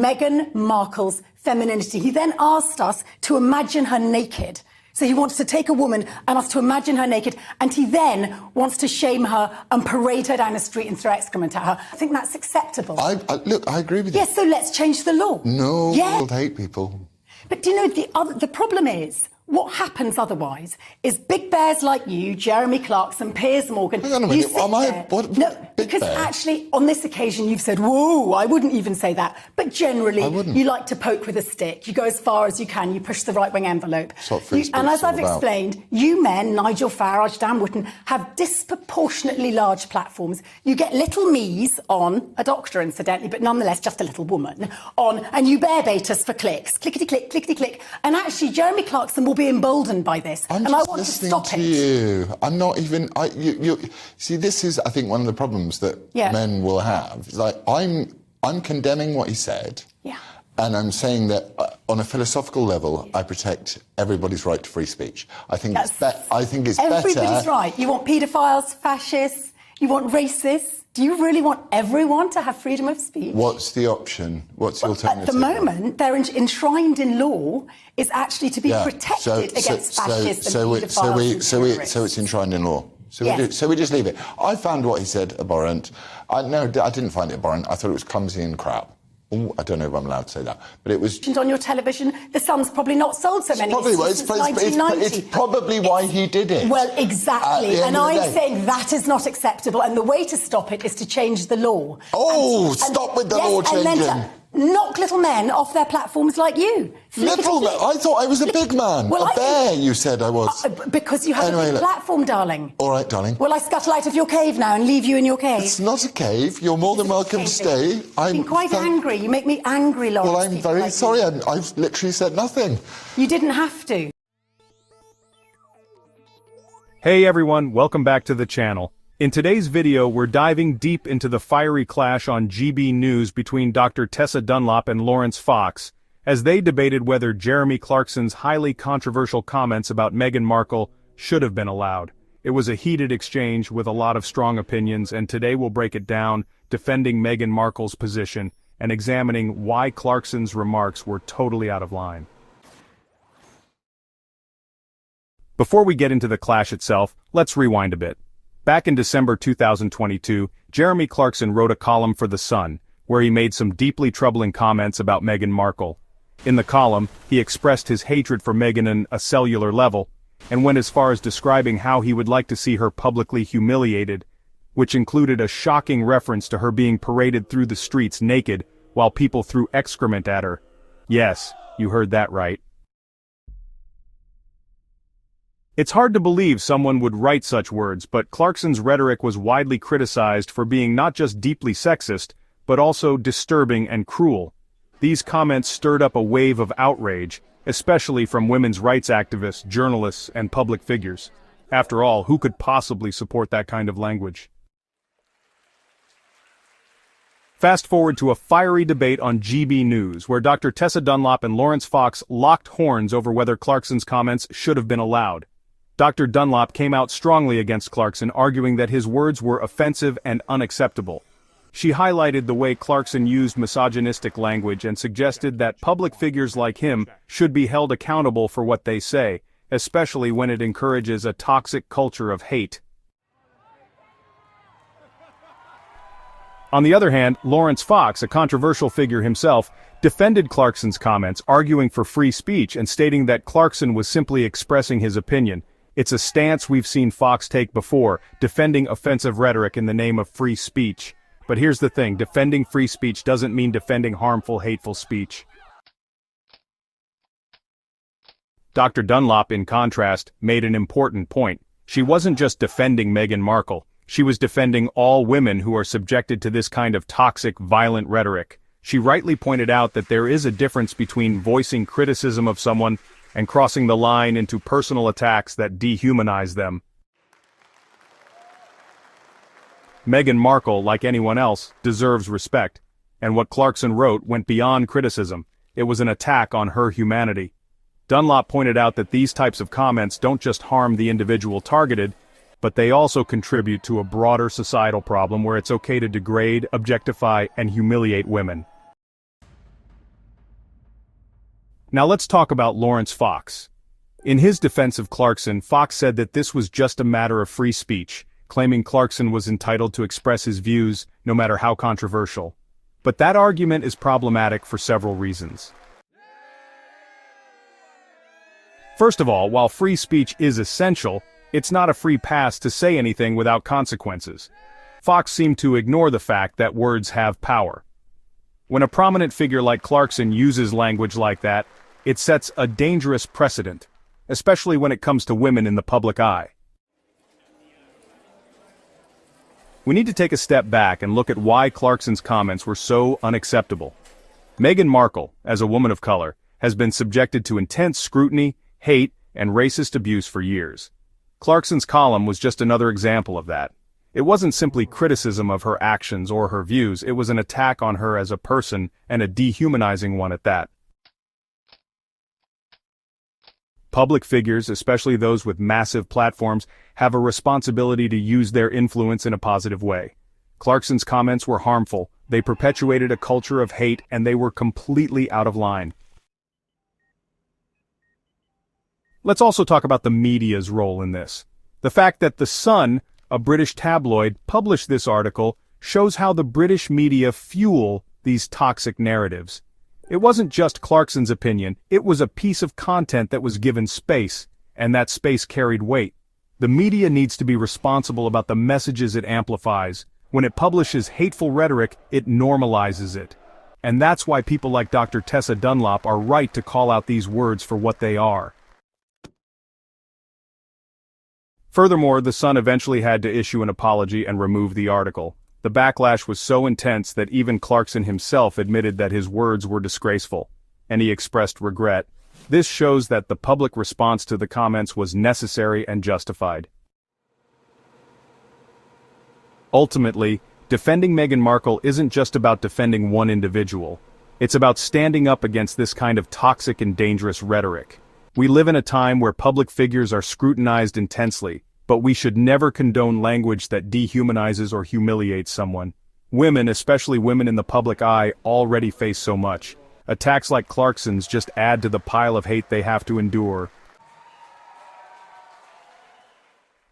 Meghan Markle's femininity. He then asked us to imagine her naked. So he wants to take a woman and us to imagine her naked, and he then wants to shame her and parade her down the street and throw excrement at her. I think that's acceptable. Look, I agree with you. Yes, so let's change the law. No, we'll hate people. But do you know, the problem is, what happens otherwise is big bears like you, Jeremy Clarkson, Piers Morgan. Hang on a minute, No, because actually on this occasion you've said, whoa, I wouldn't even say that. But generally, you like to poke with a stick. You go as far as you can. You push the right-wing envelope. And as I've explained, you men, Nigel Farage, Dan Wootton, have disproportionately large platforms. You get little me's on, a doctor incidentally, but nonetheless just a little woman, on, and you bear bait us for clicks. Clickety-click, clickety-click. And actually, Jeremy Clarkson will be emboldened by this, and I want to stop it. You. I'm not even. You see, this is, I think, one of the problems that men will have. It's like I'm condemning what he said, and I'm saying that on a philosophical level, I protect everybody's right to free speech. I think it's better. Everybody's right. You want paedophiles, fascists. You want racists. Do you really want everyone to have freedom of speech? What's the option? What's the alternative? At the moment, they're enshrined in law is actually to be protected against fascists and paedophiles. So it's enshrined in law. So we just leave it. I found what he said abhorrent. I didn't find it abhorrent. I thought it was clumsy and crap. Ooh, I don't know if I'm allowed to say that, but it was... On your television, The Sun's probably not sold so many since 1990. It's probably why he did it. Well, exactly. And I'm saying that is not acceptable, and the way to stop it is to change the law. Oh, stop with the law changing. Knock little men off their platforms like you. Little man? I thought I was a big man. Well, a bear, you said I was. Because you have a big platform, darling. All right, darling. Well, I scuttle out of your cave now and leave you in your cave. It's not a cave. You're more than welcome to stay. I'm quite angry. You make me angry, Laurence. Well, I'm very sorry. I've literally said nothing. You didn't have to. Hey everyone, welcome back to the channel. In today's video, we're diving deep into the fiery clash on GB News between Dr. Tessa Dunlop and Laurence Fox, as they debated whether Jeremy Clarkson's highly controversial comments about Meghan Markle should have been allowed. It was a heated exchange with a lot of strong opinions, and today we'll break it down, defending Meghan Markle's position, and examining why Clarkson's remarks were totally out of line. Before we get into the clash itself, let's rewind a bit. Back in December 2022, Jeremy Clarkson wrote a column for The Sun, where he made some deeply troubling comments about Meghan Markle. In the column, he expressed his hatred for Meghan on a cellular level, and went as far as describing how he would like to see her publicly humiliated, which included a shocking reference to her being paraded through the streets naked, while people threw excrement at her. Yes, you heard that right. It's hard to believe someone would write such words, but Clarkson's rhetoric was widely criticized for being not just deeply sexist, but also disturbing and cruel. These comments stirred up a wave of outrage, especially from women's rights activists, journalists, and public figures. After all, who could possibly support that kind of language? Fast forward to a fiery debate on GB News, where Dr. Tessa Dunlop and Laurence Fox locked horns over whether Clarkson's comments should have been allowed. Dr. Dunlop came out strongly against Clarkson, arguing that his words were offensive and unacceptable. She highlighted the way Clarkson used misogynistic language and suggested that public figures like him should be held accountable for what they say, especially when it encourages a toxic culture of hate. On the other hand, Laurence Fox, a controversial figure himself, defended Clarkson's comments, arguing for free speech and stating that Clarkson was simply expressing his opinion. It's a stance we've seen Fox take before, defending offensive rhetoric in the name of free speech. But here's the thing, defending free speech doesn't mean defending harmful, hateful speech. Dr. Dunlop, in contrast, made an important point. She wasn't just defending Meghan Markle. She was defending all women who are subjected to this kind of toxic, violent rhetoric. She rightly pointed out that there is a difference between voicing criticism of someone and crossing the line into personal attacks that dehumanize them. Meghan Markle, like anyone else, deserves respect, and what Clarkson wrote went beyond criticism. It was an attack on her humanity. Dunlop pointed out that these types of comments don't just harm the individual targeted, but they also contribute to a broader societal problem where it's okay to degrade, objectify, and humiliate women. Now let's talk about Laurence Fox. In his defense of Clarkson, Fox said that this was just a matter of free speech, claiming Clarkson was entitled to express his views, no matter how controversial. But that argument is problematic for several reasons. First of all, while free speech is essential, it's not a free pass to say anything without consequences. Fox seemed to ignore the fact that words have power. When a prominent figure like Clarkson uses language like that, it sets a dangerous precedent, especially when it comes to women in the public eye. We need to take a step back and look at why Clarkson's comments were so unacceptable. Meghan Markle, as a woman of color, has been subjected to intense scrutiny, hate, and racist abuse for years. Clarkson's column was just another example of that. It wasn't simply criticism of her actions or her views, it was an attack on her as a person, and a dehumanizing one at that. Public figures, especially those with massive platforms, have a responsibility to use their influence in a positive way. Clarkson's comments were harmful, they perpetuated a culture of hate, and they were completely out of line. Let's also talk about the media's role in this. The fact that The Sun, a British tabloid, published this article shows how the British media fuel these toxic narratives. It wasn't just Clarkson's opinion, it was a piece of content that was given space, and that space carried weight. The media needs to be responsible about the messages it amplifies. When it publishes hateful rhetoric, it normalizes it. And that's why people like Angry'Tessa Dunlop are right to call out these words for what they are. Furthermore, The Sun eventually had to issue an apology and remove the article. The backlash was so intense that even Clarkson himself admitted that his words were disgraceful, and he expressed regret. This shows that the public response to the comments was necessary and justified. Ultimately, defending Meghan Markle isn't just about defending one individual. It's about standing up against this kind of toxic and dangerous rhetoric. We live in a time where public figures are scrutinized intensely, but we should never condone language that dehumanizes or humiliates someone. Women, especially women in the public eye, already face so much. Attacks like Clarkson's just add to the pile of hate they have to endure.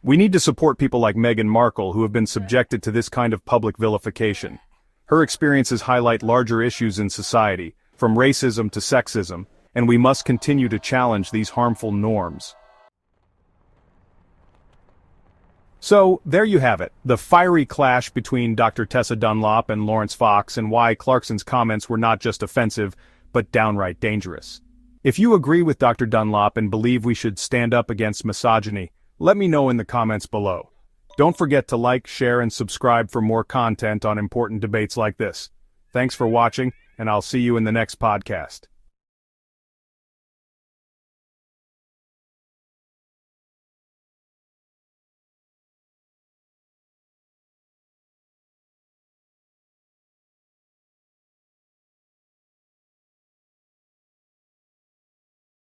We need to support people like Meghan Markle who have been subjected to this kind of public vilification. Her experiences highlight larger issues in society, from racism to sexism, and we must continue to challenge these harmful norms. So, there you have it, the fiery clash between Angry'Tessa Dunlop and Laurence Fox, and why Clarkson's comments were not just offensive, but downright dangerous. If you agree with Dr. Dunlop and believe we should stand up against misogyny, let me know in the comments below. Don't forget to like, share, and subscribe for more content on important debates like this. Thanks for watching, and I'll see you in the next podcast.